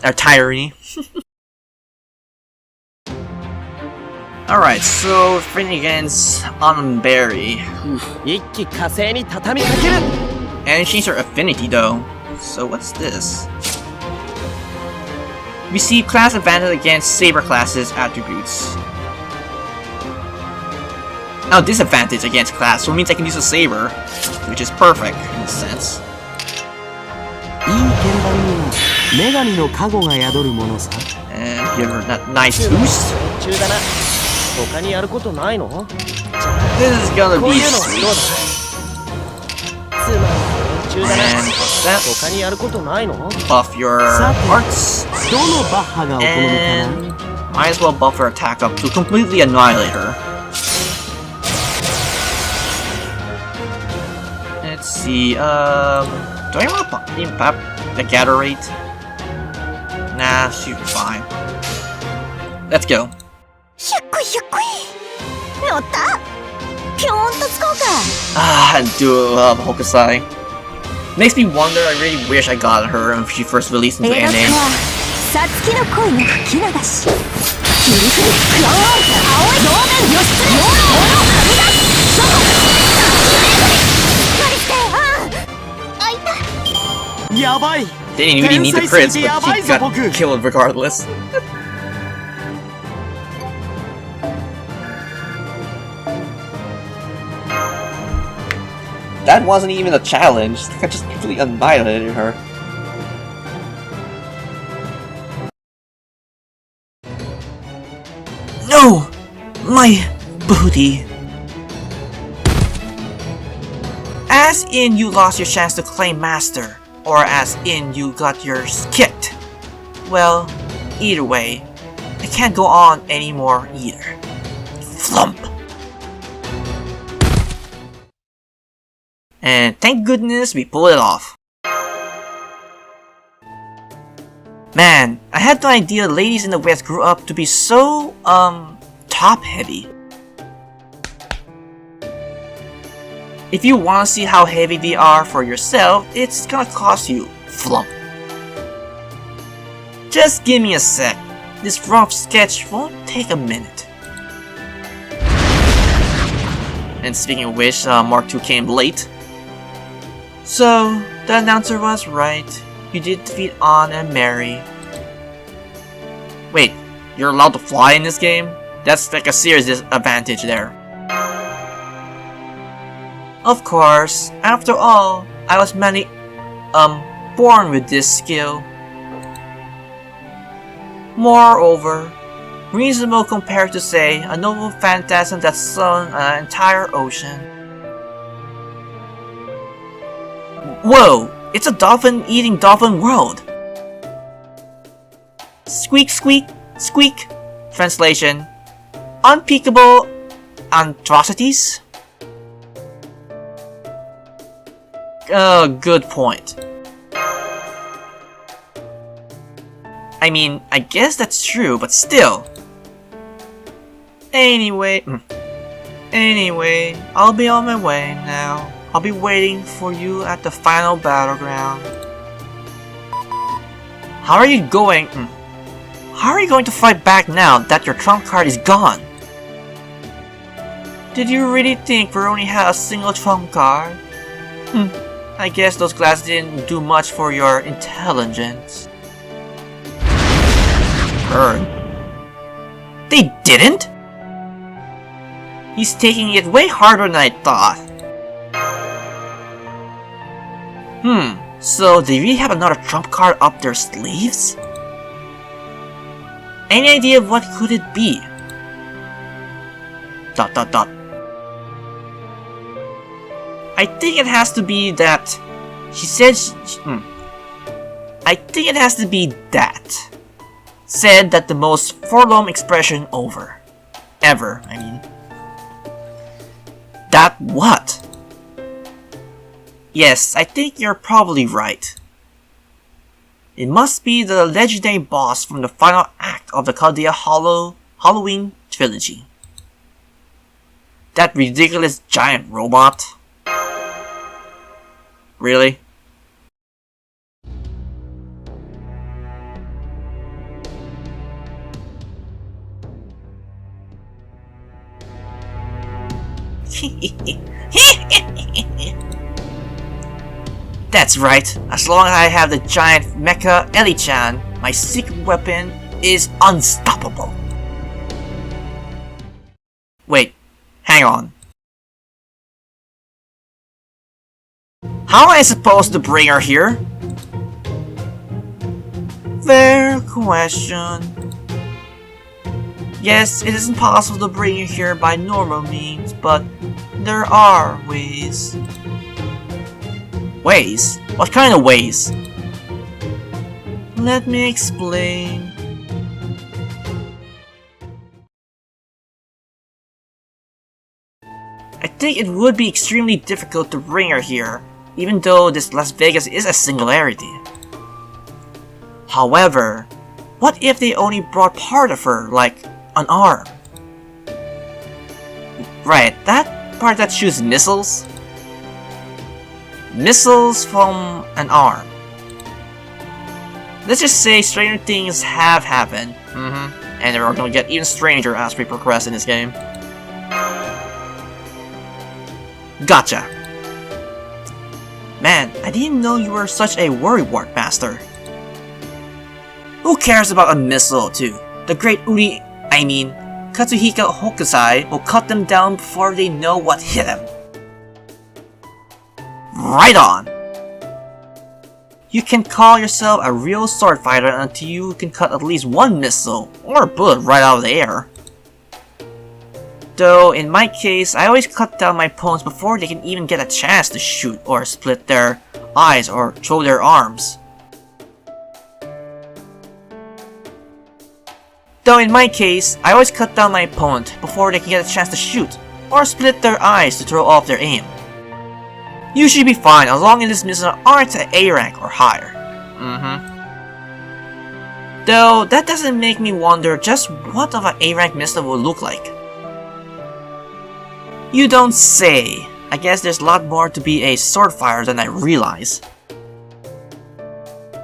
Or tyranny. Alright, so fighting against Unberry. And change her affinity though. So what's this? Receive class advantage against saber classes attributes. Oh, disadvantage against class, so it means I can use a saber, which is perfect in a sense. And give her that nice boost. This is gonna be sweet. And that. Buff your hearts. And might as well buff her attack up to completely annihilate her. Let's see, do I want to pop the gather rate? Nah, she'll be fine. Let's go. Ah, duel of Hokusai. Makes me wonder, I really wish I got her when she first released into anime. They didn't really need the crits, but she got killed regardless. That wasn't even a challenge. I just completely annihilated her. No! My booty! As in you lost your chance to claim master, or as in you got yours kicked. Well, either way, I can't go on anymore either. Flump! And thank goodness we pulled it off. Man, I had no idea ladies in the West grew up to be so, top-heavy. If you want to see how heavy they are for yourself, it's gonna cost you flump. Just give me a sec. This rough sketch won't take a minute. And speaking of which, Mark II came late. So, the announcer was right. You did defeat Ann and Mary. Wait, you're allowed to fly in this game? That's like a serious disadvantage there. Of course, after all, I was born with this skill. Moreover, reasonable compared to say a noble phantasm that swung an entire ocean. Whoa! It's a dolphin-eating dolphin world! Squeak squeak squeak! Translation: Unpeakable atrocities? Good point. I mean, I guess that's true, but still. Anyway, I'll be on my way now. I'll be waiting for you at the final battleground. How are you going to fight back now that your trump card is gone? Did you really think we only had a single trump card? I guess those glasses didn't do much for your intelligence. Burn. They didn't? He's taking it way harder than I thought. So they really have another trump card up their sleeves? Any idea of what could it be? ... I think it has to be that... She said I think it has to be that. Said that the most forlorn expression ever, I mean. That what? Yes, I think you're probably right. It must be the legendary boss from the final act of the Chaldea Halloween trilogy. That ridiculous giant robot? Really? That's right, as long as I have the giant mecha Eli-chan, my secret weapon is unstoppable. Wait, hang on. How am I supposed to bring her here? Fair question. Yes, it is impossible to bring her here by normal means, but there are ways. Ways? What kind of ways? Let me explain. I think it would be extremely difficult to bring her here, even though this Las Vegas is a singularity. However, what if they only brought part of her, like an arm? Right, that part that shoots missiles? Missiles from an arm. Let's just say stranger things have happened. And they're gonna get even stranger as we progress in this game. Gotcha. Man, I didn't know you were such a worrywart master. Who cares about a missile too? The great Katsuhiko Hokusai will cut them down before they know what hit them. Right on! You can call yourself a real sword fighter until you can cut at least one missile or bullet right out of the air. Though, in my case, I always cut down my opponents before they can even get a chance to shoot or split their eyes or throw their arms. Though in my case, I always cut down my opponent before they can get a chance to shoot or split their eyes to throw off their aim. You should be fine as long as these missiles aren't at A rank or higher. Though, that doesn't make me wonder just what of an A rank missile would look like. You don't say. I guess there's a lot more to be a sword fighter than I realize.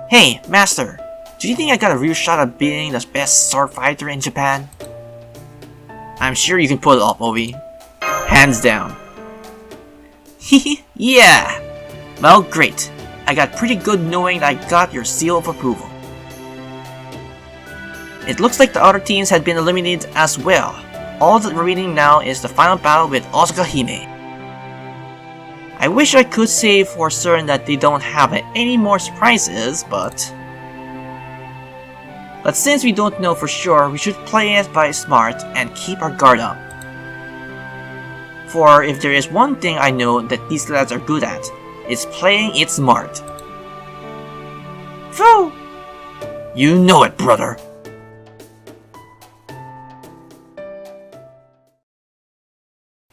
Hey, Master, do you think I got a real shot at being the best sword fighter in Japan? I'm sure you can pull it off, Obi. Hands down. Hehe, yeah! Well, great. I got pretty good knowing that I got your seal of approval. It looks like the other teams had been eliminated as well. All that we're reading now is the final battle with Asuka Hime. I wish I could say for certain that they don't have any more surprises, but since we don't know for sure, we should play it by smart and keep our guard up. For if there is one thing I know that these lads are good at, it's playing it smart. Phew! You know it, brother!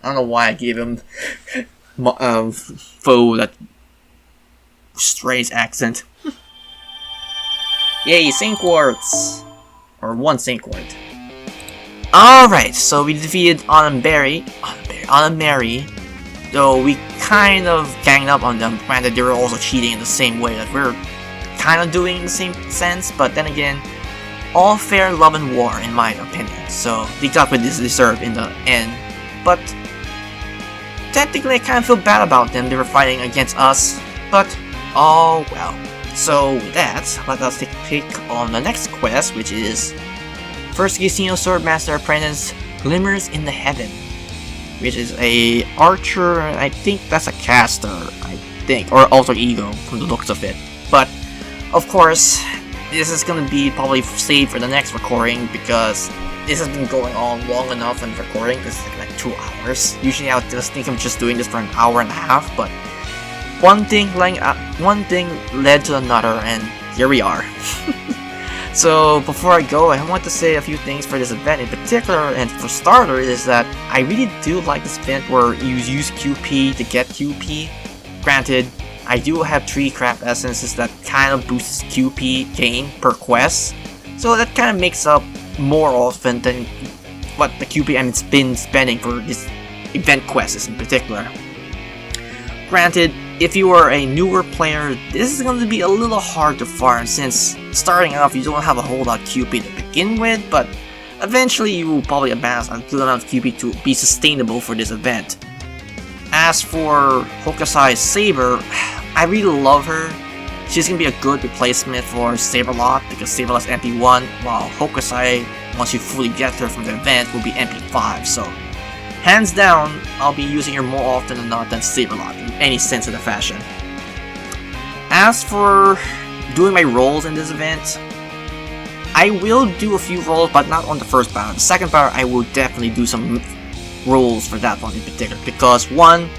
I don't know why I gave him Foe that strange accent. Yay, Sync Quartz! Or one Sync Quart. Alright, so we defeated Anna Mary, though we kind of ganged up on them. Granted, they were also cheating in the same way that we're kind of doing in the same sense, but then again, all fair love and war in my opinion, so they got what they deserved in the end. But technically I kind of feel bad about them, they were fighting against us, but oh well. So with that, let us take a pick on the next quest, which is First Casino Swordmaster Apprentice Glimmers in the Heaven, which is a archer. I think that's a caster, I think, or alter ego from the looks of it. But of course, this is gonna be probably saved for the next recording because this has been going on long enough in recording. This is like 2 hours. Usually I would just think of just doing this for an hour and a half, but one thing led to another, and here we are. So before I go, I want to say a few things for this event in particular, and for starter is that I really do like this event where you use QP to get QP. Granted, I do have 3 craft essences that kind of boosts QP gain per quest, so that kind of makes up more often than what the QP I've been spending for this event quests in particular. Granted, if you are a newer player, this is going to be a little hard to farm since starting off you don't have a whole lot of QP to begin with, but eventually you will probably amass a good amount of QP to be sustainable for this event. As for Hokusai's Saber, I really love her. She's gonna be a good replacement for Saberlot because Saberlot's MP1, while Hokusai, once you fully get her from the event, will be MP5. So, hands down, I'll be using her more often than not than Saberlot in any sense of the fashion. As for doing my roles in this event, I will do a few roles, but not on the first battle. The second battle, I will definitely do some roles for that one in particular, because one,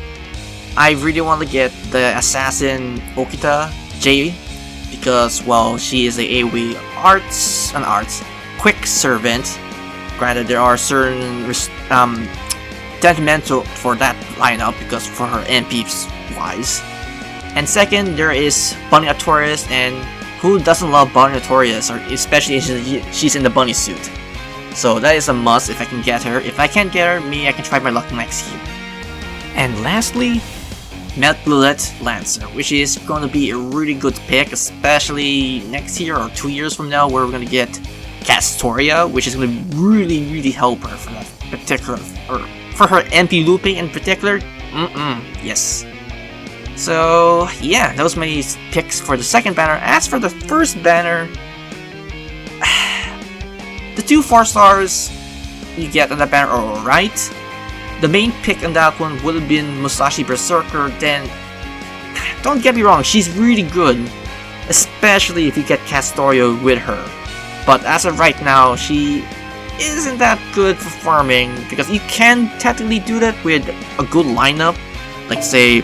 I really want to get the assassin Okita J, because, well, she is a AoE quick servant. Granted, there are certain detrimental for that lineup because for her MPs wise. And second, there is Bonny Artorias, and who doesn't love Bonny Artorias, or especially if she's in the bunny suit. So that is a must if I can get her. If I can't get her, maybe I can try my luck next year. And lastly, Melt Bullet Lancer, which is going to be a really good pick, especially next year or 2 years from now, where we're going to get Castoria, which is going to really help her for that particular, or for her MP looping in particular. Yes. So yeah, those are my picks for the second banner. As for the first banner, the 2 4-stars you get on that banner are alright. The main pick on that one would have been Musashi Berserker. Then, don't get me wrong, she's really good, especially if you get Castoria with her. But as of right now, she isn't that good for farming, because you can technically do that with a good lineup, like say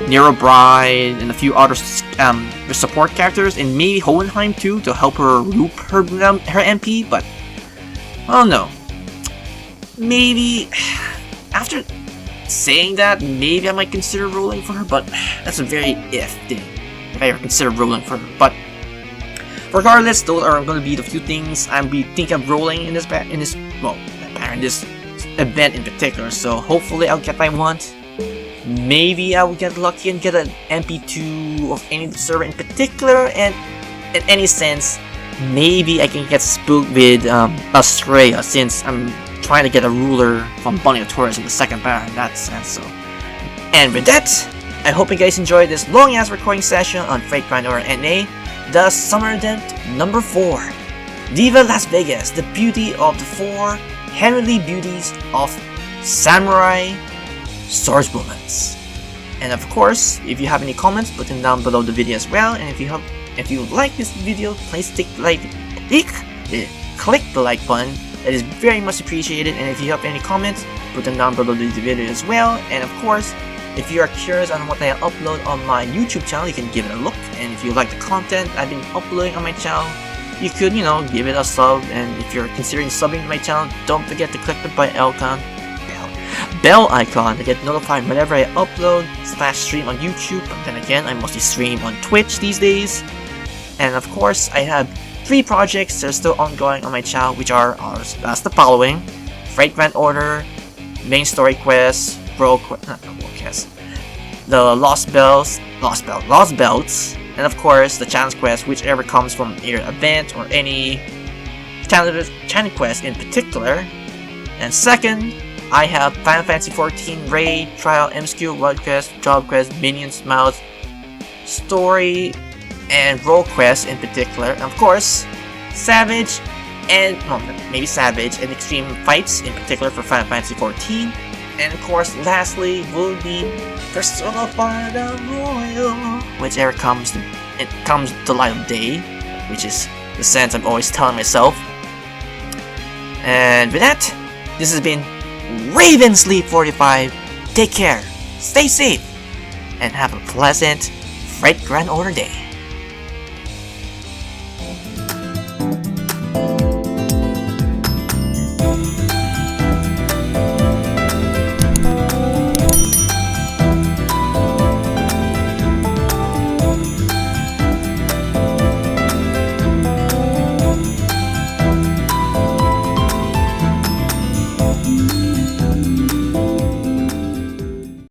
Nero Bride and a few other support characters, and maybe Hohenheim too, to help her loop her MP. But I don't know. Maybe after saying that, maybe I might consider rolling for her, but that's a very if thing. If I ever consider rolling for her, but regardless, those are going to be the few things I'm be thinking of rolling in this event in particular. So hopefully I'll get what I want. Maybe I will get lucky and get an MP2 of any server in particular, and in any sense, maybe I can get spooked with Australia, since I'm trying to get a ruler from Bonny Artorias in the second banner in that sense. So, and with that, I hope you guys enjoyed this long ass recording session on Freight Grind or NA, the summer event number 4, Diva Las Vegas, the beauty of the 4 heavenly beauties of samurai swordswomen. And of course, if you have any comments, put them down below the video as well. And if you like this video, please click the like button. That is very much appreciated. And if you have any comments, put them down below the video as well. And of course, if you are curious on what I upload on my YouTube channel, you can give it a look. And if you like the content I've been uploading on my channel, you could, give it a sub. And if you're considering subbing to my channel, don't forget to click the bell icon to get notified whenever I upload / stream on YouTube. But then again, I mostly stream on Twitch these days. And of course, I have 3 projects that are still ongoing on my channel, which are as the following: Freight Grand Order, Main Story Quest, the Lost Belts, and of course the Challenge Quest, whichever comes from either event or any challenge quest in particular. And second, I have Final Fantasy XIV Raid, Trial, MSQ, World Quest, Job Quest, Minions, Mouth, Story, and Role Quest in particular. And of course, Savage and Extreme Fights in particular for Final Fantasy XIV. And of course, lastly, will be Persona 5 Royal, whichever comes to light of day, which is the sense I'm always telling myself. And with that, this has been Raven Sleep 45. Take care, stay safe, and have a pleasant Freight Grand Order day.